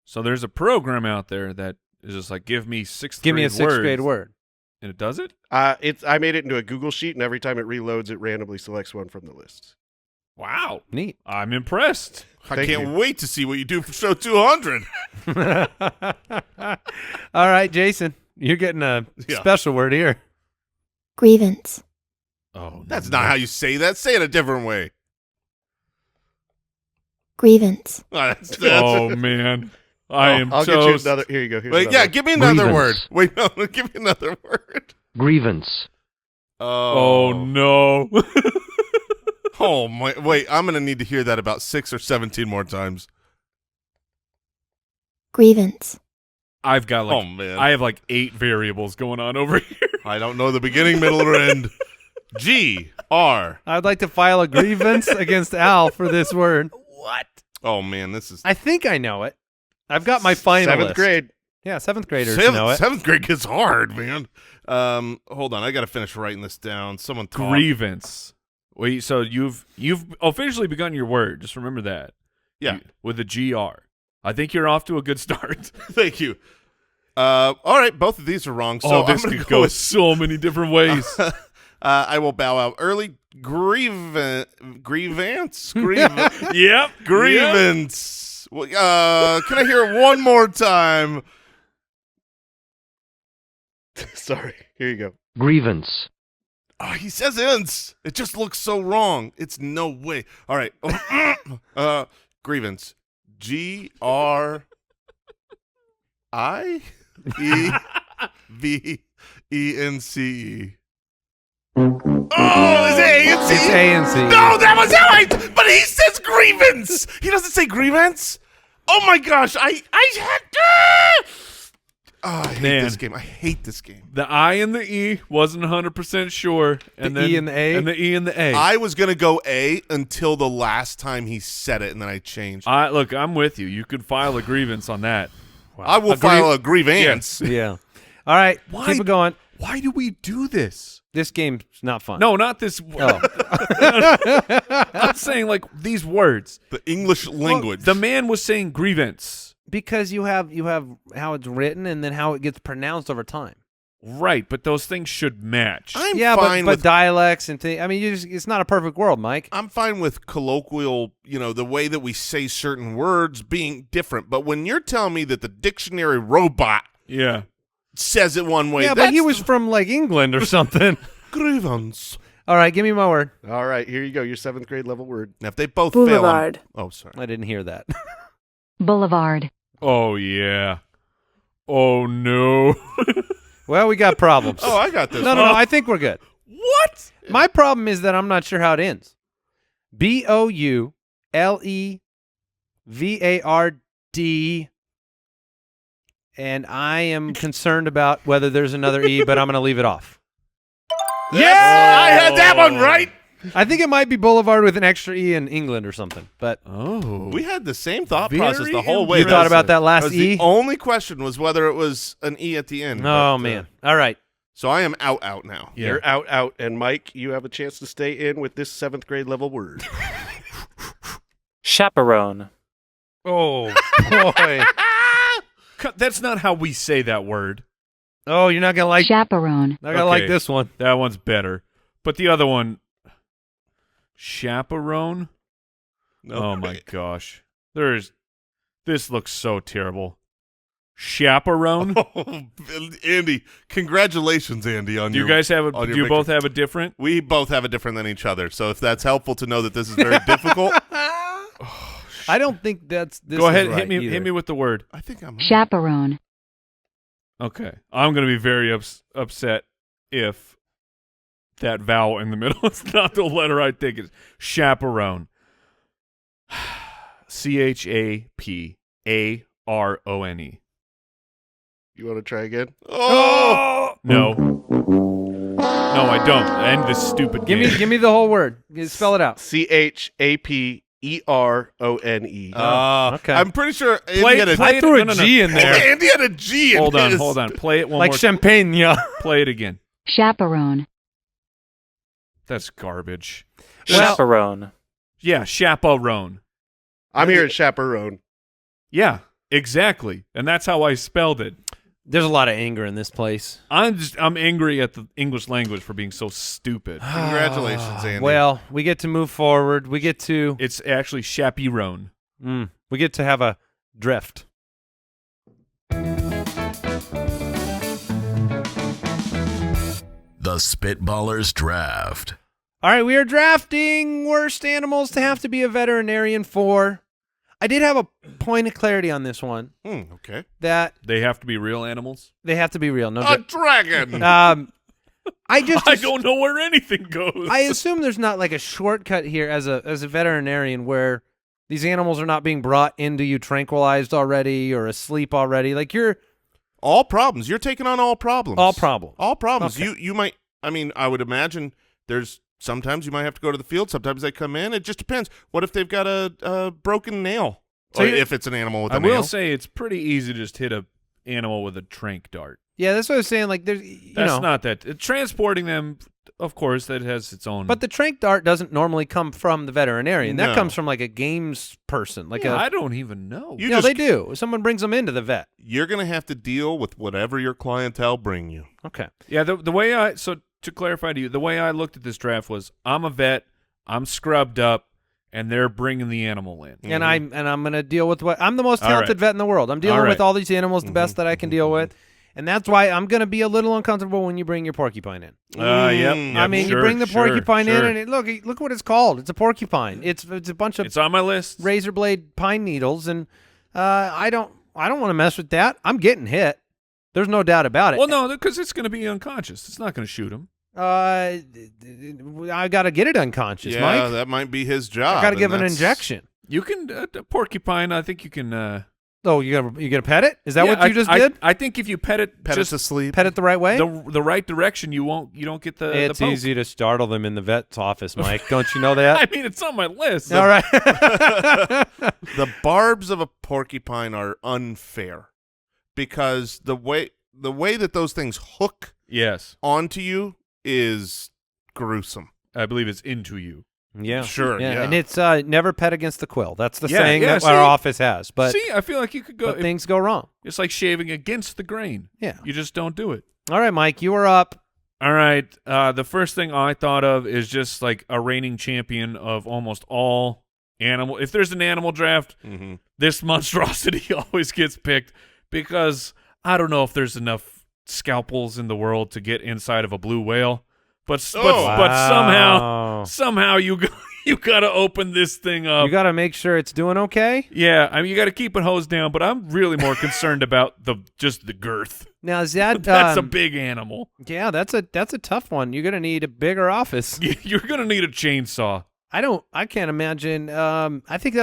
So there's a program out there that is just like, give me sixth Give me a grade sixth words, grade word. and it does it. I made it into a Google sheet, and every time it reloads, it randomly selects one from the list. Wow, Neat. I'm impressed. I Thank can't you. wait to see what you do for show 200. All right, Jason, you're getting a Yeah. special word here. Grievance. Oh, That's not how you say that. Say it a different way. Grievance. Oh, that's, Oh man, I am I'll so. get you another. Here you go. Here's Wait, another yeah, one. give me another Grievance. word. Wait, no, give me another word. Grievance. Oh no. Oh my! Wait, I'm gonna need to hear that about 6 or 17 more times. Grievance. I've got like Oh man, I have like 8 variables going on over here. I don't know the beginning, middle, or end. G-R. I'd like to file a grievance against Al for this word. What? Oh man, this is I think I know it. I've got my finalist. 7th grade. Yeah, 7th graders seventh, know it. 7th grade gets hard, man. Hold on, I gotta finish writing this down. Someone talk. Grievance. Wait, so you've officially begun your word. Just remember that. Yeah. With a GR. I think you're off to a good start. Thank you. All right, both of these are wrong. So this I'm gonna could go with so many different ways. I will bow out early. Grievance. Yep. Grievance. Well, can I hear it one more time? Sorry. Here you go. Grievance. Oh, he says ins. It just looks so wrong. It's no way. All right. Grievance. G-R-I-E-V-E-N-C-E. Oh, is it A-N-C? It's A and C. No, that was right. But he says grievance. He doesn't say grievance. Oh my gosh, I had. Oh, I hate Man. this game. I hate this game. The I and the E wasn't 100% sure. And The then, E and the A? And the E and the A. I was going to go A until the last time he said it, and then I changed. Look, I'm with you. You could file a grievance on that. I will file a grievance. Yeah. All right. Why- Keep it going. Why do we do this? This game's not fun. No, not this. Oh. I'm saying like these words. The English language. The man was saying grievance. Because you have how it's written and then how it gets pronounced over time. Right, but those things should match. I'm Yeah, fine but with dialects and things. I mean, it's not a perfect world, Mike. I'm fine with colloquial, the way that we say certain words being different. But when you're telling me that the dictionary robot Yeah. says it one way, Yeah, but he was from like England or something. grievance. All right, give me my word. All right, here you go. Your 7th grade level word. Now, if they both fail, Boulevard. oh, sorry. I didn't hear that. Boulevard. Oh yeah. Oh no. Well, we got problems. Oh, I got this. No, I think we're good. What? My problem is that I'm not sure how it ends. Boulevard, and I am concerned about whether there's another E, but I'm going to leave it off. Yeah, I had that one right. I think it might be Boulevard with an extra E in England or something. But Oh. We had the same thought Very process the whole way. you thought about that last was E? The only question was whether it was an E at the end. Oh, but, man. All right. So I am out now. Yeah. You're out. And Mike, you have a chance to stay in with this 7th grade level word. Chaperone. Oh, boy. That's not how we say that word. Oh, you're not going to like Chaperone. not gonna like Okay. this one. That one's better. But the other one, chaperone? No. Oh my gosh. This looks so terrible. Chaperone? Oh, Andy, congratulations, Andy, on Do you your. guys have on do your you both victory. have a different? We both have a different than each other. So if that's helpful to know that this is very difficult, I don't think that's this Go ahead, is right hit me either. with the word. I think I'm. Chaperone. Okay. I'm going to be very upset if that vowel in the middle is not the letter I think is chaperone. CHAPARONE. You want to try again? Oh, No. No, I don't. End this stupid game. Give me the whole word. Spell it out. CHAPERONE. Okay. I'm pretty sure Andy Play- had a. play I threw a no, no, no. G in there. Andy had a G in Hold on, his. hold on. Play it one Like more champagne, yeah. Play it again. Chaperone. That's garbage. Chaperone. Yeah, chaperone. I'm here at chaperone. Yeah, exactly. And that's how I spelled it. There's a lot of anger in this place. I'm angry at the English language for being so stupid. Congratulations, Andy. Well, we get to move forward. We get to It's actually chaperone. we get to have a drift. The Spitballers Draft. All right, we are drafting worst animals to have to be a veterinarian for. I did have a point of clarity on this one Okay. that They have to be real animals. they have to be real. No, A dragon. I just I don't know where anything goes. I assume there's not like a shortcut here as a veterinarian where these animals are not being brought into you tranquilized already or asleep already. Like you're All problems. You're taking on all problems. all problems. All problems. Okay. You might. I mean, I would imagine there's sometimes you might have to go to the field. Sometimes they come in. It just depends. What if they've got a broken nail? So Or you're- if it's an animal with a I nail. will say it's pretty easy to just hit a animal with a trank dart. Yeah, that's what I was saying. Like there's That's not that. Transporting them, of course, that has its own. but the trank dart doesn't normally come from the veterinarian. That No. comes from like a games person. Like I don't even know. You no, just- they do. Someone brings them into the vet. You're going to have to deal with whatever your clientele bring you. Okay. Yeah, the way to clarify to you, the way I looked at this draft was I'm a vet, I'm scrubbed up, and they're bringing the animal in. And I'm gonna deal with what I'm the most All talented right. vet in the world. I'm dealing All right. with all these animals the best that I can deal with, and that's why I'm gonna be a little uncomfortable when you bring your porcupine in. Yep. I mean, you sure, bring the sure, porcupine in, sure. and look what it's called. It's a porcupine. It's a bunch of It's on my list. razor blade pine needles, and I don't want to mess with that. I'm getting hit. There's no doubt about it. Well, no, because it's going to be unconscious. It's not going to shoot him. I got to get it unconscious, Yeah, Mike. that might be his job. I got to and give an that's- injection. You can a porcupine. I think you can Oh, you gonna pet it? Is that Yeah, what you just did? I think if you pet it Pet it to sleep. Pet it the right way? the right direction, you don't get the It's the poke. easy to startle them in the vet's office, Mike. Don't you know that? I mean, it's on my list. All right. The barbs of a porcupine are unfair because the way that those things hook Yes, onto you is gruesome. I believe it's into you. Yeah. Sure, yeah. And it's never pet against the quill. That's the Yeah, saying yeah, that our see? office has. But, See, I feel like you could go. but things go wrong. It's like shaving against the grain. Yeah. You just don't do it. All right, Mike, you are up. All right. The first thing I thought of is just like a reigning champion of almost all animal. If there's an animal draft, this monstrosity always gets picked because I don't know if there's enough scalpels in the world to get inside of a blue whale. But somehow you got to open this thing up. You got to make sure it's doing okay. Yeah, I mean you got to keep it hosed down. But I'm really more concerned about just the girth. Now is that That's a big animal. Yeah, that's a tough one. You're gonna need a bigger office. You're gonna need a chainsaw. I can't imagine. I think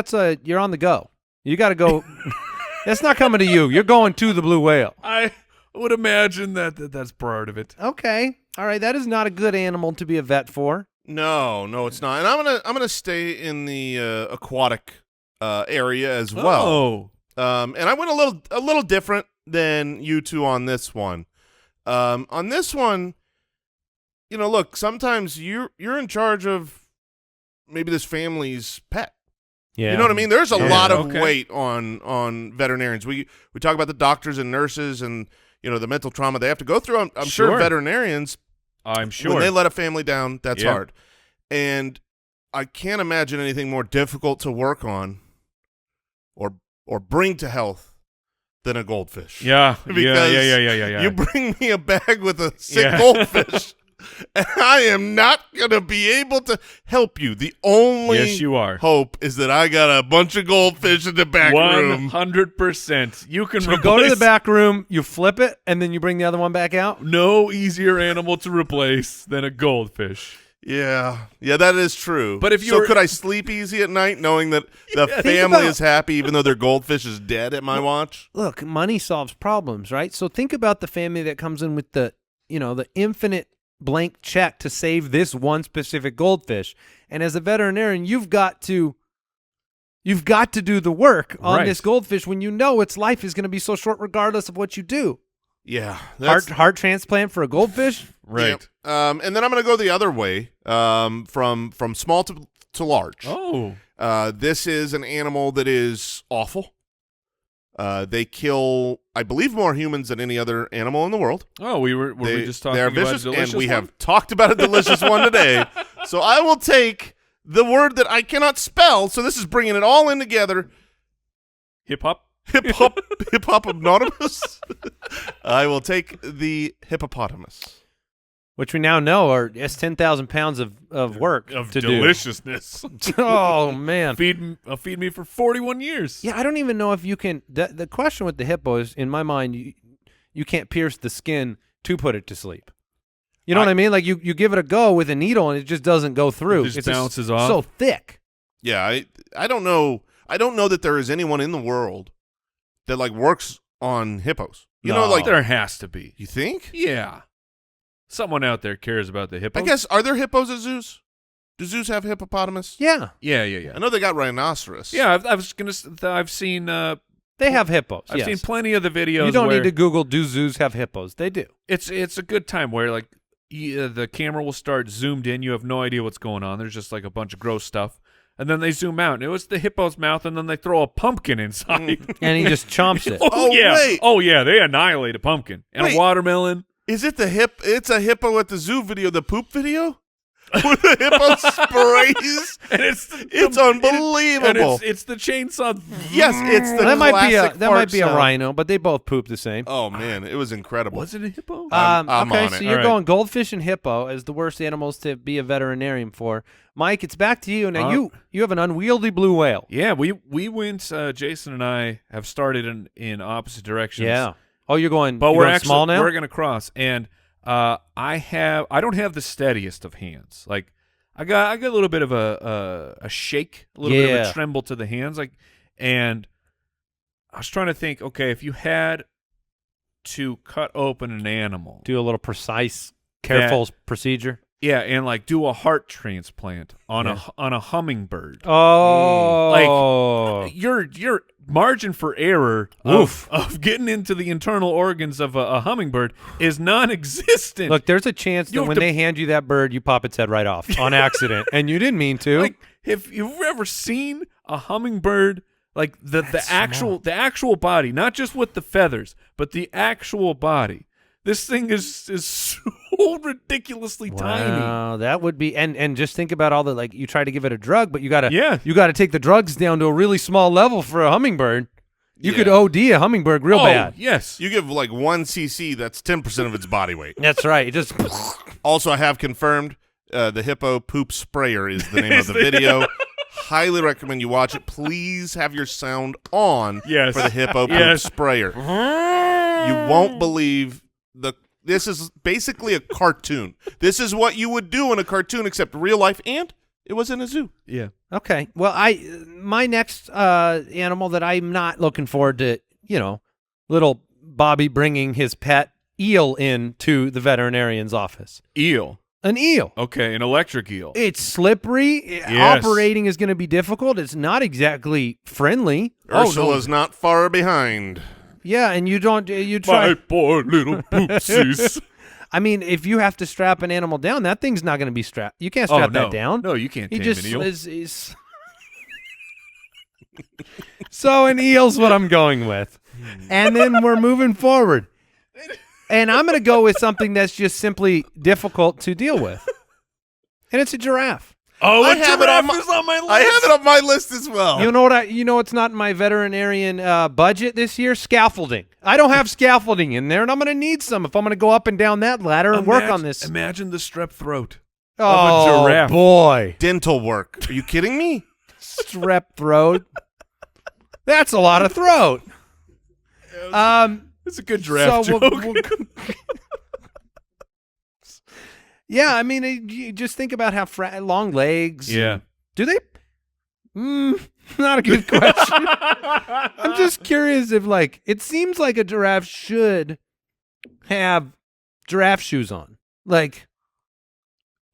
you're on the go. You got to go. That's not coming to you. You're going to the blue whale. I would imagine that's part of it. Okay. All right. That is not a good animal to be a vet for. No, it's not. And I'm gonna stay in the aquatic area as well. Oh. And I went a little different than you two on this one. On this one, look, sometimes you're in charge of maybe this family's pet. Yeah. You know what I mean? There's a lot of okay. weight on veterinarians. We talk about the doctors and nurses and the mental trauma they have to go through. I'm sure Sure. veterinarians, I'm sure. when they let a family down, that's Yeah. hard. And I can't imagine anything more difficult to work on or bring to health than a goldfish. Yeah. Because Yeah. You bring me a bag with a sick Yeah. goldfish, and I am not going to be able to help you. The only Yes, you are. hope is that I got a bunch of goldfish in the back room. 100%. You can You go to the replace back room, you flip it, and then you bring the other one back out. no easier animal to replace than a goldfish. Yeah, that is true. But if so you're- could I sleep easy at night knowing that the think family about- is happy even though their goldfish is dead at my watch? Look, money solves problems, right? So think about the family that comes in with the infinite blank check to save this one specific goldfish. And as a veterinarian, you've got to do the work on Right. this goldfish when you know its life is going to be so short regardless of what you do. Yeah, that's Heart transplant for a goldfish? Right. Yeah. And then I'm going to go the other way, from small to large. Oh. This is an animal that is awful. They kill, I believe, more humans than any other animal in the world. Oh, were we just talking They're about vicious, a delicious and we one? have talked about a delicious one today. So I will take the word that I cannot spell. So this is bringing it all in together. hip-hop. Hip-hop anonymous. I will take the hippopotamus. Which we now know is 10,000 pounds of work Of to deliciousness. do. Oh, man. feed me for 41 years. Yeah, I don't even know if you can. The question with the hippo is, in my mind, you can't pierce the skin to put it to sleep. You know what I mean? Like you give it a go with a needle and it just doesn't go through. It just It's bounces off. So thick. Yeah, I don't know. I don't know that there is anyone in the world that works on hippos. You know, there has to be. you think? Yeah. Someone out there cares about the hippos. I guess, are there hippos at zoos? Do zoos have hippopotamus? Yeah, Yeah. I know they got rhinoceros. Yeah, I've seen they have hippos. I've yes. seen plenty of the videos. You don't where need to Google, do zoos have hippos? They do. It's a good time where the camera will start zoomed in. You have no idea what's going on. There's just a bunch of gross stuff, and then they zoom out, and it was the hippo's mouth, and then they throw a pumpkin inside. And he just chomps it. Oh, yeah, wait. oh yeah, they annihilate a pumpkin and Wait. a watermelon. Is it it's a hippo at the zoo video, the poop video? Where the hippo sprays? And It's unbelievable. And it's the chainsaw. Yes, it's the That might classic fart be a sound. rhino, but they both poop the same. Oh, man, it was incredible. Was it a hippo? I'm Okay, on so it. you're All right. going goldfish and hippo as the worst animals to be a veterinarian for. Mike, it's back to you. Now you have an unwieldy blue whale. Yeah, we went. Jason and I have started in opposite directions. Yeah. Oh, you're going. But you're we're going actually small now. we're gonna cross, and I don't have the steadiest of hands. I got a little bit of a shake, a little bit of Yeah. a tremble to the hands, and I was trying to think, okay, if you had to cut open an animal. Do a little precise, careful procedure. Yeah, and like do a heart transplant on a hummingbird. Oh. Like your margin for error of getting into the internal organs of a hummingbird is non-existent. Look, there's a chance that when they hand you that bird, you pop its head right off on accident, and you didn't mean to. Like, have you ever seen a hummingbird? Like the actual body, not just with the feathers, but the actual body. This thing is so ridiculously tiny. Wow, that would be and just think about all the like you try to give it a drug, but you gotta take the drugs down to a really small level for a hummingbird. You could OD a hummingbird real bad. Yes. You give like 1 cc, that's 10% of its body weight. That's right. It just Also, I have confirmed the hippo poop sprayer is the name of the video. Highly recommend you watch it. Please have your sound on for the hippo poop sprayer. You won't believe this is basically a cartoon. This is what you would do in a cartoon, except real life, and it was in a zoo. Yeah. Okay. Well, my next animal that I'm not looking forward to, little Bobby bringing his pet eel into the veterinarian's office. Eel. An eel. Okay, an electric eel. It's slippery. Yes. Operating is going to be difficult. It's not exactly friendly. Ursula's not far behind. Yeah, and you try. My poor little poopsies. I mean, if you have to strap an animal down, that thing's not going to be strapped. You can't strap that down. No, you can't. He tame just an eel. is. So an eel's what I'm going with, and then we're moving forward, and I'm going to go with something that's just simply difficult to deal with, and it's a giraffe. Oh, I have it on my list. I have it on my list as well. You know what? It's not in my veterinarian budget this year. Scaffolding. I don't have scaffolding in there, and I'm going to need some if I'm going to go up and down that ladder and work on this. Imagine the strep throat Oh, of a giraffe. Boy, Dental work. Are you kidding me? strep throat. That's a lot of throat. It's a good giraffe so joke. Yeah, I mean, you just think about how long legs. Yeah. Do they? Not a good question. I'm just curious if, like, it seems like a giraffe should have giraffe shoes on, like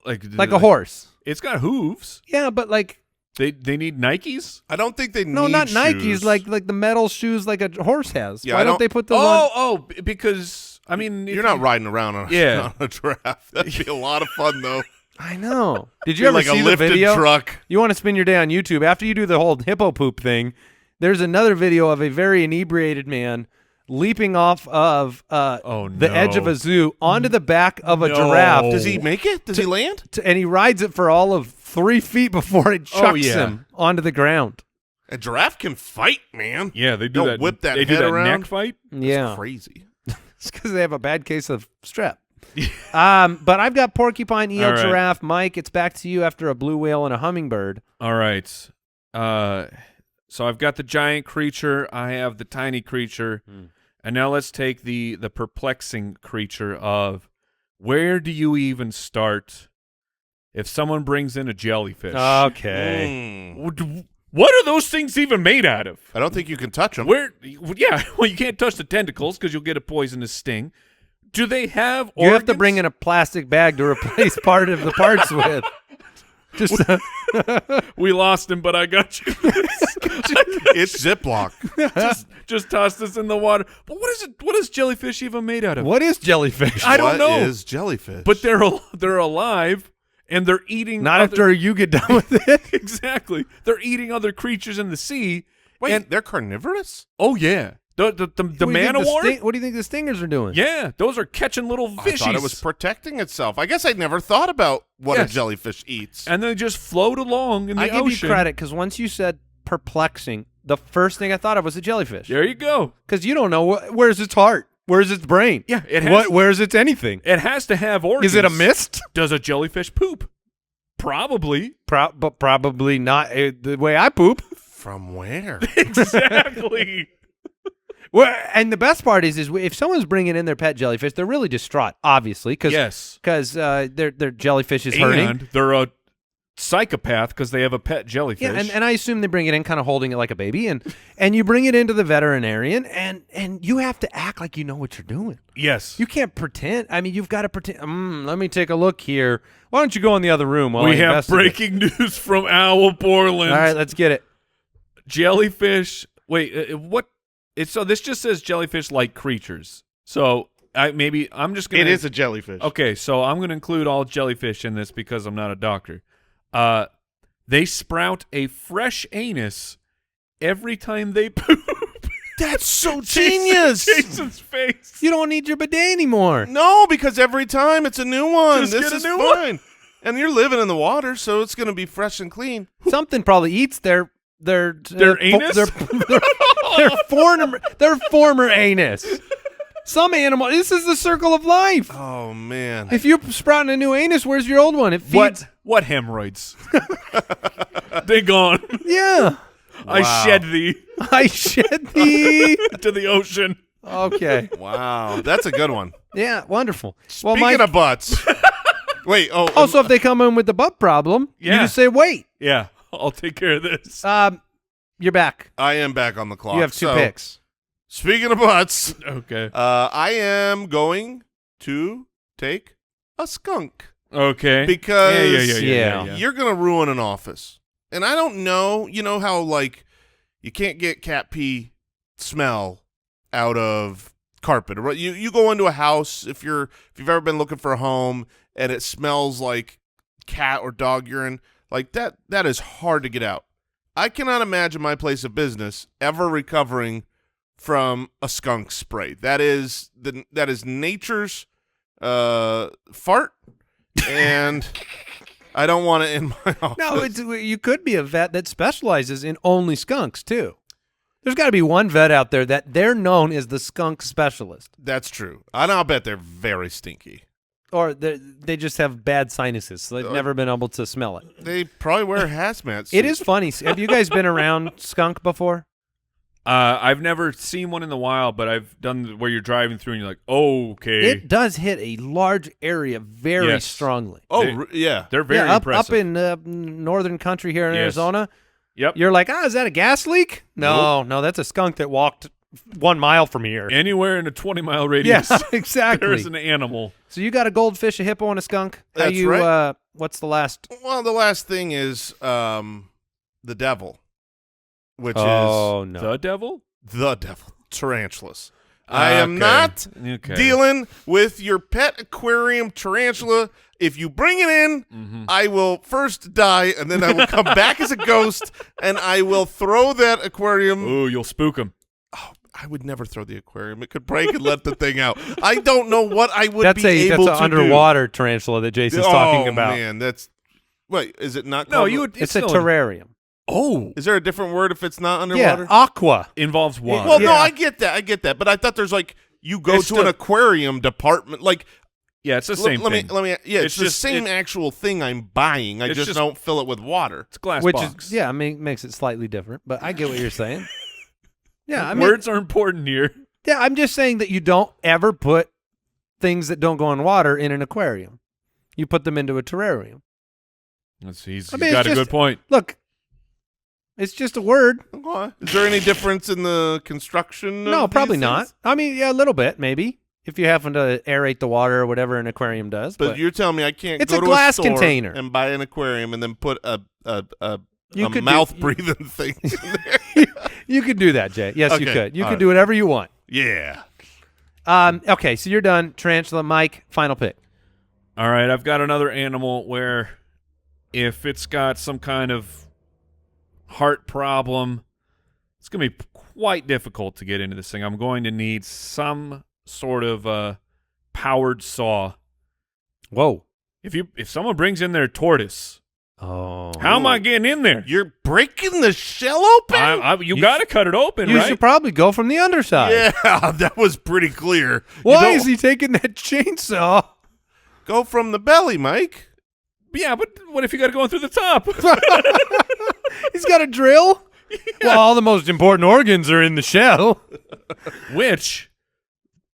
a horse. It's got hooves. Yeah, but like They need Nikes. I don't think they need not shoes. Nikes, like the metal shoes like a horse has. Yeah, Why don't they put those on? Because I mean, You're not riding around on a giraffe. That'd be a lot of fun, though. I know. Did you ever like see a the lifted video? truck. You want to spend your day on YouTube after you do the whole hippo poop thing. There's another video of a very inebriated man leaping off of the edge of a zoo onto the back of a giraffe. Does he make it? Does he land? And he rides it for all of 3 feet before it chucks him onto the ground. A giraffe can fight, man. Yeah, they do They'll that. whip that They do head that around. neck fight. Yeah. Crazy. It's because they have a bad case of strep. But I've got porcupine, eel, All right. giraffe. Mike, it's back to you after a blue whale and a hummingbird. All right. So I've got the giant creature. I have the tiny creature. And now let's take the perplexing creature of where do you even start if someone brings in a jellyfish? Okay. What are those things even made out of? I don't think you can touch them. Well, you can't touch the tentacles because you'll get a poisonous sting. Do they have organs? You have to bring in a plastic bag to replace part of the parts with. Just We lost him, but I got you. It's Ziploc. just toss this in the water. But what is jellyfish even made out of? What is jellyfish? I don't know. What is jellyfish? But they're alive and they're eating. Not after you get done with it. Exactly. They're eating other creatures in the sea. Wait, and they're carnivorous? oh yeah, the man of war. What do you think the stingers are doing? Yeah, those are catching little fishies. I thought it was protecting itself. I guess I'd never thought about what a jellyfish eats. and they just float along in the I ocean. give you credit because once you said perplexing, the first thing I thought of was a jellyfish. There you go. Because you don't know where's its heart, where's its brain. Yeah, it has. Where's its anything? It has to have organs. Is it a mist? Does a jellyfish poop? Probably. But probably not the way I poop. From where? Exactly. Well, and the best part is if someone's bringing in their pet jellyfish, they're really distraught, obviously, because Yes. their jellyfish is hurting. And they're a psychopath because they have a pet jellyfish. Yeah, and I assume they bring it in kind of holding it like a baby, and you bring it into the veterinarian, and you have to act like you know what you're doing. Yes. You can't pretend. I mean, you've got to pretend. Let me take a look here. Why don't you go in the other room while we I have investigate? breaking news from Owl Portland. All right, let's get it. Jellyfish. Wait, what? So this just says jellyfish-like creatures. So I'm just gonna. It is a jellyfish. Okay, so I'm gonna include all jellyfish in this because I'm not a doctor. They sprout a fresh anus every time they poop. That's so genius. Jason's face. You don't need your bidet anymore. No, because every time it's a new one. Just This get a is new one. fine. And you're living in the water, so it's going to be fresh and clean. Something probably eats their anus? their former anus. Some animal. This is the circle of life. Oh, man. If you're sprouting a new anus, where's your old one? It feeds. What hemorrhoids? They gone. Yeah. I Wow. shed thee I shed thee. to the ocean. Okay. Wow. That's a good one. Yeah. Wonderful. Well, Speaking Mike. of butts. Wait. Oh. Also, if they come in with the butt problem, you Yeah. just say, "Wait." Yeah, I'll take care of this. You're back. I am back on the clock. You have two So, picks. Speaking of butts, Okay. I am going to take a skunk Okay. because Yeah. you're going to ruin an office. And I don't know, you know how like you can't get cat pee smell out of carpet. Or you go into a house if you've ever been looking for a home and it smells like cat or dog urine, like that is hard to get out. I cannot imagine my place of business ever recovering from a skunk spray. That is nature's fart, and I don't want it in my office. No, you could be a vet that specializes in only skunks too. There's got to be one vet out there that they're known as the skunk specialist, That's true. And I'll bet they're very stinky. or they just have bad sinuses, so they've never been able to smell it. They probably wear hazmat suits. It is funny. Have you guys been around skunk before? I've never seen one in the wild, but I've done where you're driving through and you're like, okay. It does hit a large area very Yes. strongly. Oh, They- yeah. They're very up impressive. in northern country here in Yes. Arizona. Yep. You're like, is that a gas leak? No, that's a skunk that walked 1 mile from here. Anywhere in a 20-mile radius, Yeah, exactly. there's an animal. So you got a goldfish, a hippo, and a skunk. How That's you? right. What's the last? Well, the last thing is the devil, which Oh is no! The devil? the devil, tarantulas. I am Okay. not Okay. dealing with your pet aquarium tarantula. If you bring it in, Mhm. I will first die, and then I will come back as a ghost, and I will throw that aquarium. Ooh, you'll spook them. I would never throw the aquarium. It could break and let the thing out. I don't know what I would That's be able an to underwater tarantula that do. Jason's talking about. Oh, man, that's... Wait, is it not No, called... you would. It's a still- terrarium. Oh, Is there a different word if it's not underwater? Yeah, aqua. involves water. Well, no, Yeah. I get that. But I thought there's like you go It's to an still- aquarium department. Like yeah, it's the same let thing. me. Yeah, it's the just- same actual thing I'm buying. I it's just just- don't fill it with water. It's a glass Which box. is makes it slightly different, but I get what you're saying. Yeah, I mean, Words are important here. yeah, I'm just saying that you don't ever put things that don't go in water in an aquarium. You put them into a terrarium. He's I mean, got it's a good just- point. Look, it's just a word. Okay. Is there any difference in the construction? No, of probably these not. things? I mean, yeah, a little bit, maybe. If you happen to aerate the water or whatever an aquarium does. But you're telling me I can't It's go a to glass store container. and buy an aquarium and then put a You could do- mouth breathing thing in there? you could do that, Jay. Yes, you Okay, could. You all could right. do whatever you want. Yeah. Okay, so you're done. Tarantula, Mike, final pick. All right, I've got another animal where if it's got some kind of heart problem, it's going to be quite difficult to get into this thing. I'm going to need some sort of powered saw. Whoa. If someone brings in their tortoise, Oh. how am I getting in there? You're breaking the shell open? You got to cut it open, You right? should probably go from the underside. Yeah, that was pretty clear. You Why don't- is he taking that chainsaw? Go from the belly, Mike. Yeah, but what if you got to go in through the top? He's got a drill? Well, all the most important organs are in the shell. Which,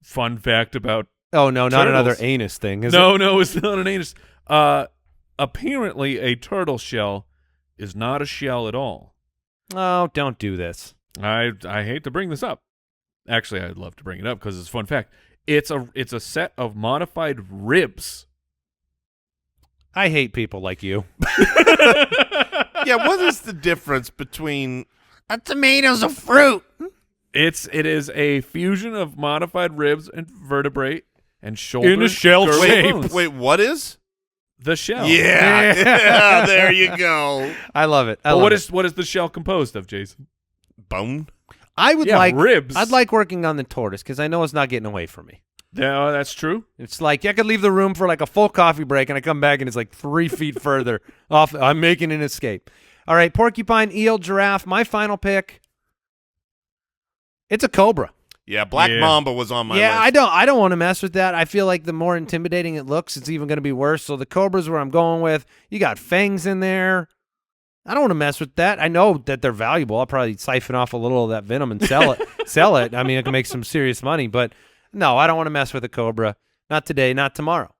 fun fact about Oh, no, not Turtles. another anus thing, is it? no, it's not an anus. apparently a turtle shell is not a shell at all. Oh, don't do this. I hate to bring this up. Actually, I'd love to bring it up because it's a fun fact. It's a set of modified ribs. I hate people like you. Yeah, what is the difference between A tomato's a fruit. It is a fusion of modified ribs and vertebrae and shoulder In a shell girdle shape. bones. Wait, what is? The shell. Yeah, there you go. I love it. But what is the shell composed of, Jason? Bone. I would Yeah, like ribs. I'd like working on the tortoise because I know it's not getting away from me. Yeah, that's true. It's like I could leave the room for like a full coffee break, and I come back and it's like 3 feet further off. I'm making an escape. All right, porcupine, eel, giraffe. My final pick. It's a cobra. Yeah, Black Mamba was on my list. I don't want to mess with that. I feel like the more intimidating it looks, it's even going to be worse. So the cobra's where I'm going with. You got fangs in there. I don't want to mess with that. I know that they're valuable. I'll probably siphon off a little of that venom and sell it. I mean, I can make some serious money, but no, I don't want to mess with a cobra. Not today, not tomorrow.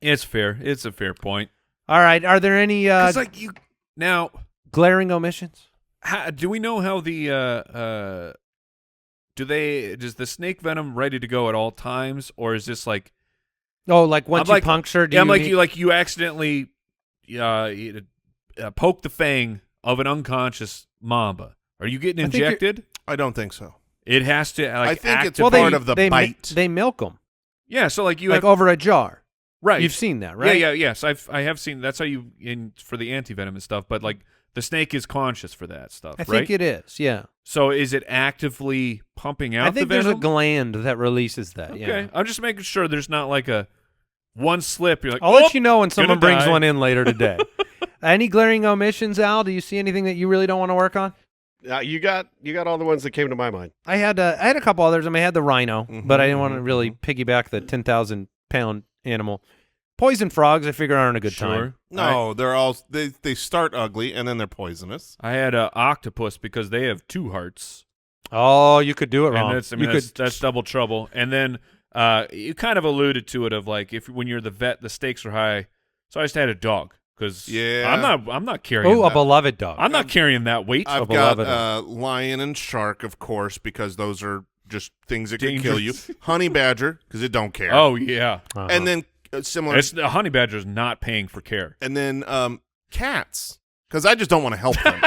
It's fair. It's a fair point. All right. Are there any It's like you now. glaring omissions? Do we know how the does the snake venom ready to go at all times, or is this like Oh, like once you puncture, you accidentally poke the fang of an unconscious mamba? Are you getting I think injected? I don't think so. It has to. I think it's activate- part of the bite. They milk them Yeah, so like you like have over a jar. right. You've seen that, right? Yeah, yes. I have seen. That's how you for the antivenom and stuff. But like the snake is conscious for that stuff. I right? think it is. Yeah. So is it actively pumping out? I think the there's a venom? gland that releases that. Okay, Yeah. I'm just making sure there's not like a one slip. You're like, I'll let you know when someone gonna brings die. one in later today. Any glaring omissions, Al? Do you see anything that you really don't want to work on? You got all the ones that came to my mind. I had a couple others. I mean, I had the rhino, but I didn't want to Mhm, really piggyback the 10,000-pound animal. Poison frogs, I figure, aren't a good time. Sure. No, they're all they start ugly and then they're poisonous. I had a octopus because they have 2 hearts. Oh, you could do it wrong. And that's double trouble. And then you kind of alluded to it of like when you're the vet, the stakes are high. So I just had a dog because I'm not carrying. Oh, a that. beloved dog. I'm not carrying that weight. I've got lion and shark, of course, because those are just things that can kill you. Honey badger, because it don't care. Oh yeah, Uh-huh. And then similar. the honey badger's not paying for care. And then cats, because I just don't want to help them.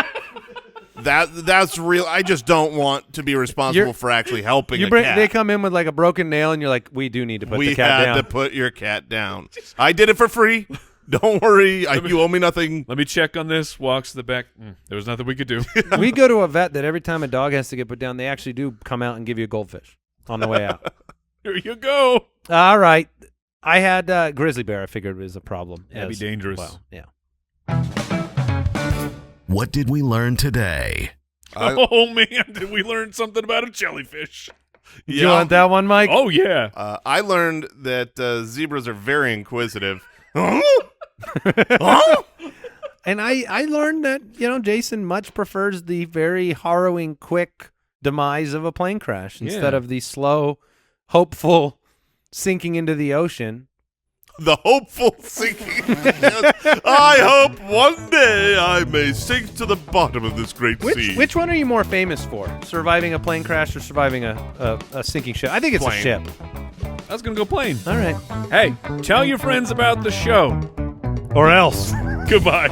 That's real. I just don't want to be responsible for actually helping a cat. They come in with like a broken nail, and you're like, we do need to put the cat had down. to put your cat down. I did it for free. Don't worry. You owe me nothing. Let me check on this. Walks to the back. There was nothing we could do. We go to a vet that every time a dog has to get put down, they actually do come out and give you a goldfish on the way out. Here you go. All right. I had grizzly bear. I figured was a problem. That'd be dangerous. Well, yeah. What did we learn today? Oh man, did we learn something about a jellyfish? Do you want that one, Mike? Oh yeah. I learned that zebras are very inquisitive. And I learned that, Jason much prefers the very harrowing, quick demise of a plane crash instead Yeah. of the slow, hopeful sinking into the ocean. The hopeful sinking. I hope one day I may sink to the bottom of this great sea. Which one are you more famous for? Surviving a plane crash or surviving a sinking ship? I think it's Plane. a ship. I was gonna go plane. All right. Hey, tell your friends about the show. Or else. Goodbye.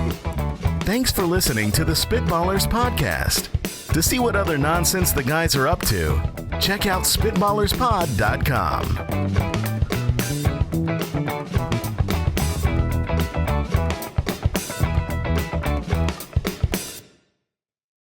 Thanks for listening to the Spitballers podcast. To see what other nonsense the guys are up to, check out SpitballersPod.com.